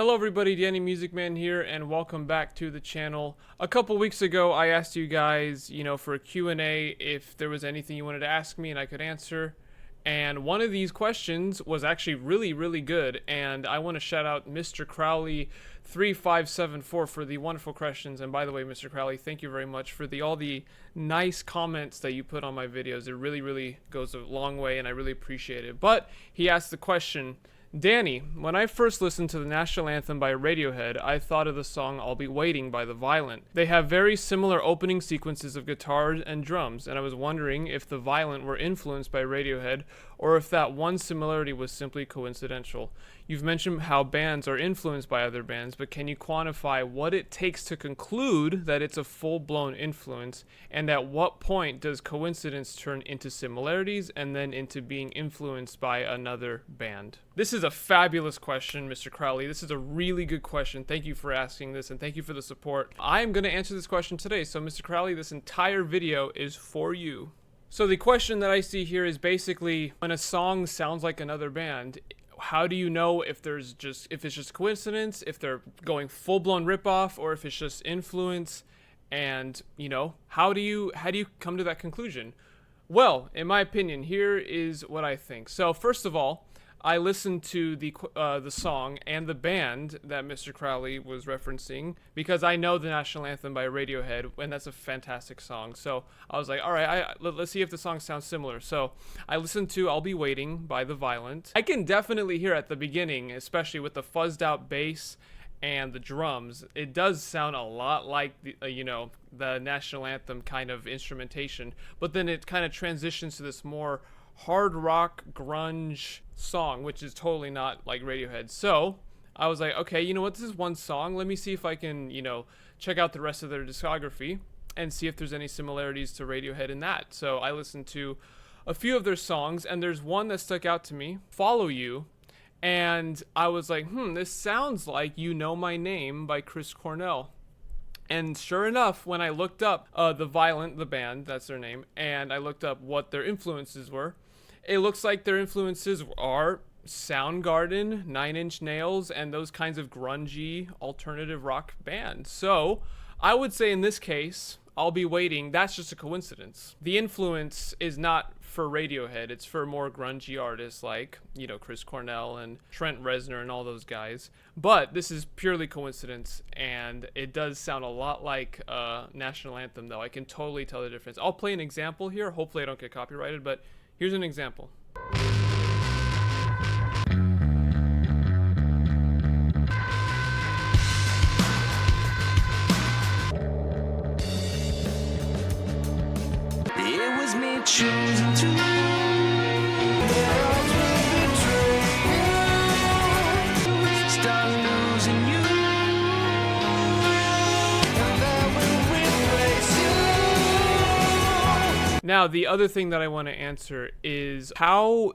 Hello everybody, Danny Music Man here, and welcome back to the channel. A couple weeks ago, I asked you guys, for a Q&A if there was anything you wanted to ask me and I could answer. And one of these questions was actually really good, and I want to shout out Mr. Crowley 3574 for the wonderful questions. And by the way, Mr. Crowley, thank you very much for all the nice comments that you put on my videos. It really goes a long way, and I really appreciate it. But he asked the question, Danny, when I first listened to the national anthem by Radiohead, I thought of the song I'll Be Waiting by The Violent. They have very similar opening sequences of guitars and drums, and I was wondering if The Violent were influenced by Radiohead or if that one similarity was simply coincidental. You've mentioned how bands are influenced by other bands, but can you quantify what it takes to conclude that it's a full-blown influence, and at what point does coincidence turn into similarities and then into being influenced by another band? This is a fabulous question, Mr. Crowley. This is a really good question. Thank you for asking this, and thank you for the support. I am going to answer this question today, so Mr. Crowley, this entire video is for you. So the question that I see here is basically, when a song sounds like another band, how do you know if it's just coincidence, if they're going full-blown ripoff, or if it's just influence? And how do you come to that conclusion? Well, in my opinion, here is what I think. So first of all, I listened to the song and the band that Mr. Crowley was referencing because I know the national anthem by Radiohead, and that's a fantastic song. So I was like, all right, let's see if the song sounds similar. So I listened to I'll Be Waiting by The Violent. I can definitely hear at the beginning, especially with the fuzzed out bass and the drums, it does sound a lot like the national anthem kind of instrumentation, but then it kind of transitions to this more hard rock grunge song, which is totally not like Radiohead. So I was like, okay, you know what, this is one song, let me see if I can check out the rest of their discography and see if there's any similarities to Radiohead in that. So I listened to a few of their songs, and there's one that stuck out to me, Follow You, and I was like, this sounds like You Know My Name by Chris Cornell. And sure enough, when I looked up The Violent, the band, that's their name, and I looked up what their influences were, it looks like their influences are Soundgarden, Nine Inch Nails, and those kinds of grungy alternative rock bands. So I would say in this case, I'll Be Waiting, that's just a coincidence. The influence is not for Radiohead, it's for more grungy artists like, Chris Cornell and Trent Reznor and all those guys. But this is purely coincidence, and it does sound a lot like national anthem, though. I can totally tell the difference. I'll play an example here. Hopefully I don't get copyrighted, but here's an example. It was me choosing to start losing you, and that will replace you. Now, the other thing that I want to answer is how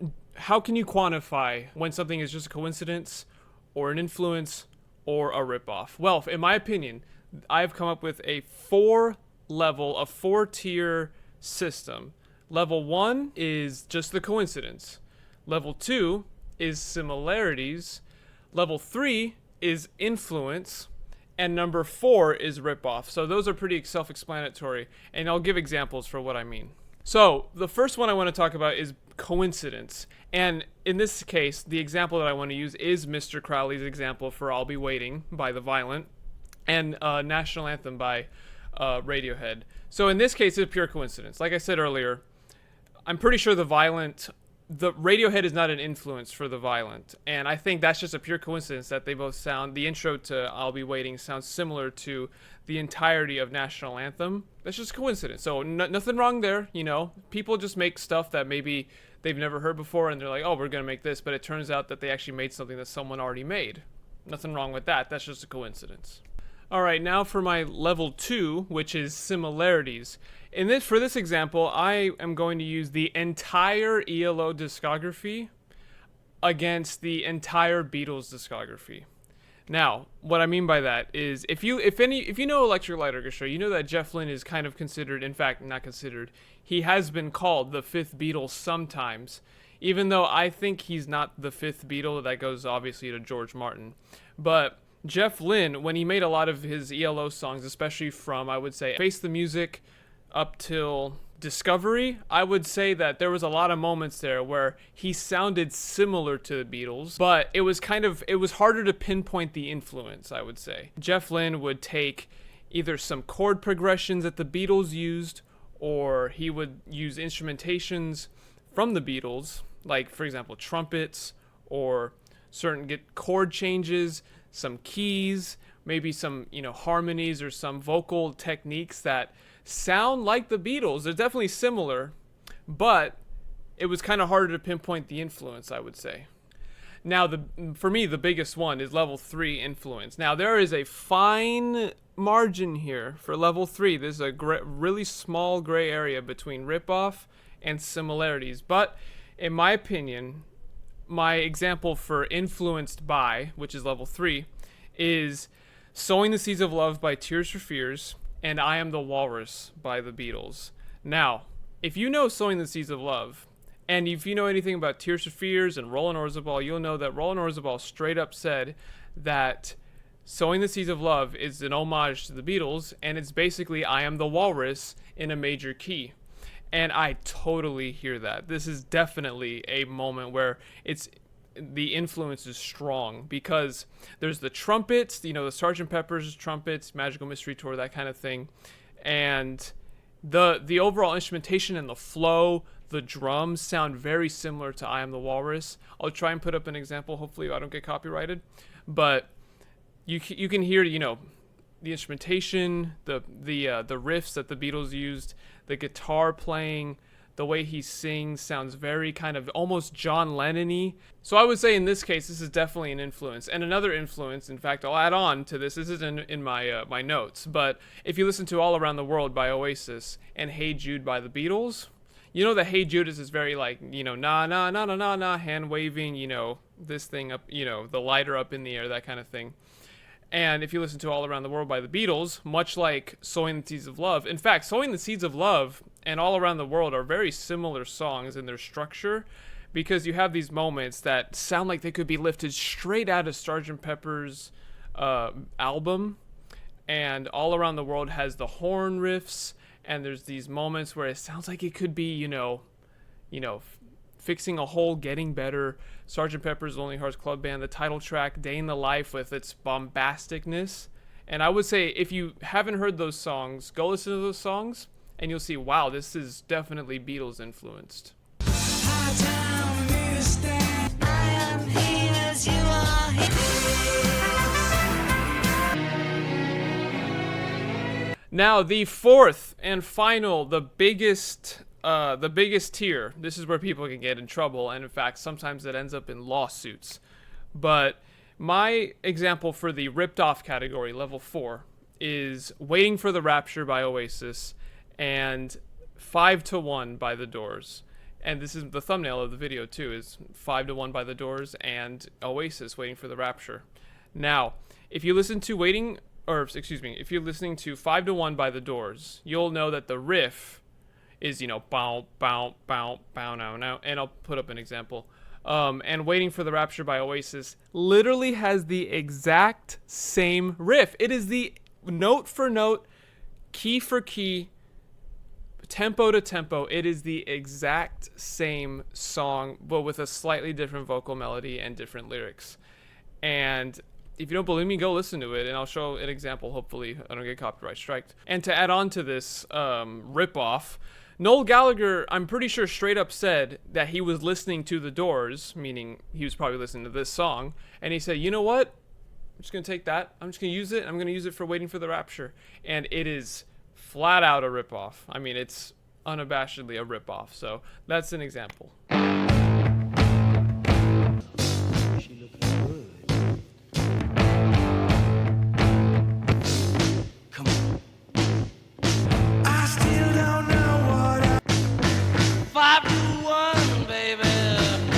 can you quantify when something is just a coincidence or an influence or a ripoff? Well, in my opinion, I've come up with a four tier system. Level 1 is just the coincidence. Level 2 is similarities. Level 3 is influence. And number 4 is ripoff. So those are pretty self-explanatory, and I'll give examples for what I mean. So the first one I want to talk about is coincidence. And in this case, the example that I want to use is Mr. Crowley's example for I'll Be Waiting by The Violent and National Anthem by Radiohead. So in this case, it's pure coincidence. Like I said earlier, I'm pretty sure the Radiohead is not an influence for The Violent, and I think that's just a pure coincidence that they both sound, the intro to I'll Be Waiting sounds similar to the entirety of National Anthem. That's just coincidence. So nothing wrong there, People just make stuff that maybe they've never heard before, and they're like, oh, we're going to make this, but it turns out that they actually made something that someone already made. Nothing wrong with that. That's just a coincidence. All right, now for my level 2, which is similarities. For this example, I am going to use the entire ELO discography against the entire Beatles discography. Now, what I mean by that is, if you know Electric Light Orchestra, you know that Jeff Lynne is kind of considered, in fact, not considered, he has been called the fifth Beatles sometimes. even though I think he's not the fifth Beatle. That goes obviously to George Martin. But Jeff Lynne, when he made a lot of his ELO songs, especially from, I would say, Face the Music up till Discovery, I would say that there was a lot of moments there where he sounded similar to the Beatles, but it was harder to pinpoint the influence, I would say. Jeff Lynne would take either some chord progressions that the Beatles used, or he would use instrumentations from the Beatles, like, for example, trumpets, or certain chord changes, some keys, maybe some, harmonies or some vocal techniques that sound like the Beatles. They're definitely similar, but it was kind of harder to pinpoint the influence, I would say. Now, for me, the biggest one is level 3 influence. Now, there is a fine margin here for level 3. There's a really small gray area between ripoff and similarities. But in my opinion, my example for influenced by, which is level 3, is Sowing the Seeds of Love by Tears for Fears and I Am the Walrus by the Beatles. Now, if you know Sowing the Seeds of Love, and if you know anything about Tears for Fears and Roland Orzabal, you'll know that Roland Orzabal straight up said that Sowing the Seeds of Love is an homage to the Beatles, and it's basically I Am the Walrus in a major key. And I totally hear that. This is definitely a moment where the influence is strong, because there's the trumpets, the Sgt. Pepper's trumpets, Magical Mystery Tour, that kind of thing, and the overall instrumentation and the flow, the drums sound very similar to I Am the Walrus. I'll try and put up an example. Hopefully I don't get copyrighted, but you can hear the instrumentation, the riffs that the Beatles used, the guitar playing. The way he sings sounds very kind of almost John Lennon-y. So I would say in this case, this is definitely an influence. And another influence, in fact, I'll add on to this. This isn't in my my notes, but if you listen to All Around the World by Oasis and Hey Jude by the Beatles, you know that Hey Jude is very like, na na na na na na, hand waving, this thing up, the lighter up in the air, that kind of thing. And if you listen to All Around the World by the Beatles, much like Sowing the Seeds of Love, in fact, Sowing the Seeds of Love and All Around the World are very similar songs in their structure, because you have these moments that sound like they could be lifted straight out of Sgt. Pepper's album. And All Around the World has the horn riffs, and there's these moments where it sounds like it could be, fixing a hole, getting better. Sgt. Pepper's Lonely Hearts Club Band, the title track, Day in the Life, with its bombasticness. And I would say, if you haven't heard those songs, go listen to those songs, and you'll see, wow, this is definitely Beatles influenced. Now, the fourth and final, the biggest tier. This is where people can get in trouble, and in fact, sometimes it ends up in lawsuits. But my example for the ripped off category, level 4, is Waiting for the Rapture by Oasis and 5 to 1 by The Doors. And this is the thumbnail of the video too, is 5 to 1 by The Doors and Oasis, Waiting for the Rapture. Now, if you listen to if you're listening to 5 to 1 by The Doors, you'll know that the riff is, bow, bow, bow, bow, now, and I'll put up an example. And Waiting for the Rapture by Oasis literally has the exact same riff. It is the note for note, key for key, tempo to tempo. It is the exact same song, but with a slightly different vocal melody and different lyrics. And if you don't believe me, go listen to it, and I'll show an example. Hopefully I don't get copyright striked. And to add on to this ripoff, Noel Gallagher, I'm pretty sure, straight up said that he was listening to The Doors, meaning he was probably listening to this song, and he said, you know what? I'm just going to take that. I'm just going to use it. I'm going to use it for Waiting for the Rapture. And it is flat out a ripoff. I mean, it's unabashedly a ripoff. So that's an example. She looking good. Come on. I still don't know what 5 to 1, baby.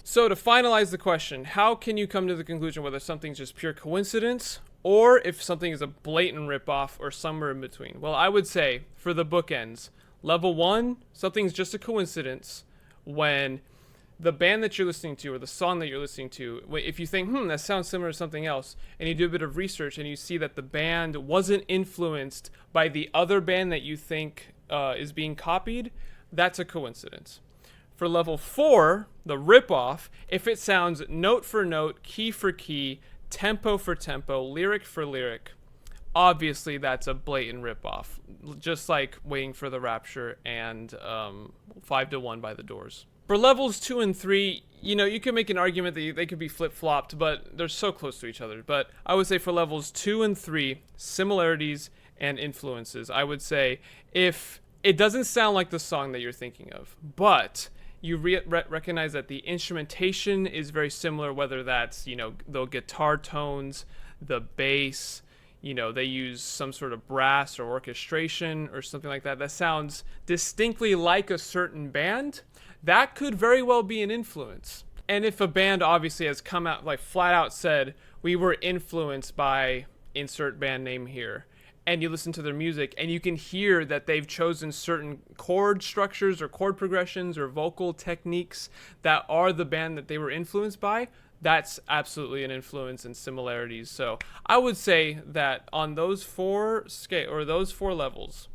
So to finalize the question, how can you come to the conclusion whether something's just pure coincidence or if something is a blatant ripoff or somewhere in between? Well, I would say for the bookends, level 1, something's just a coincidence when the band that you're listening to or the song that you're listening to, if you think, that sounds similar to something else, and you do a bit of research and you see that the band wasn't influenced by the other band that you think is being copied, that's a coincidence. For level 4, the ripoff, if it sounds note for note, key for key, tempo for tempo, lyric for lyric, obviously that's a blatant ripoff. Just like Waiting for the Rapture and 5 to 1 by The Doors. For levels 2 and 3, you can make an argument that they could be flip-flopped, but they're so close to each other. But I would say for levels 2 and 3, similarities and influences, I would say if it doesn't sound like the song that you're thinking of, but you recognize that the instrumentation is very similar, whether that's, the guitar tones, the bass, they use some sort of brass or orchestration or something like that that sounds distinctly like a certain band, that could very well be an influence. And if a band obviously has come out, like flat out said, we were influenced by insert band name here, and you listen to their music and you can hear that they've chosen certain chord structures or chord progressions or vocal techniques that are the band that they were influenced by, that's absolutely an influence and similarities. So I would say that on those 4 levels,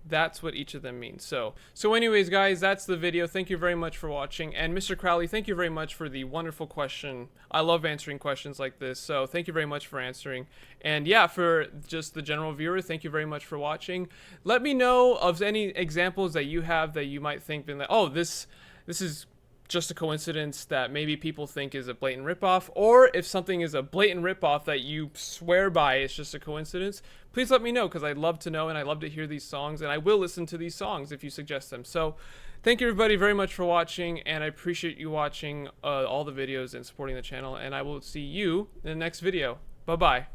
that's what each of them means. So anyways, guys, that's the video. Thank you very much for watching. And Mr. Crowley, thank you very much for the wonderful question. I love answering questions like this. So thank you very much for answering. And yeah, for just the general viewer, thank you very much for watching. Let me know of any examples that you have that you might think, oh, this is just a coincidence that maybe people think is a blatant ripoff, or if something is a blatant ripoff that you swear by it's just a coincidence, please let me know, because I'd love to know and I love to hear these songs, and I will listen to these songs if you suggest them. So thank you everybody very much for watching, and I appreciate you watching all the videos and supporting the channel, and I will see you in the next video. Bye bye.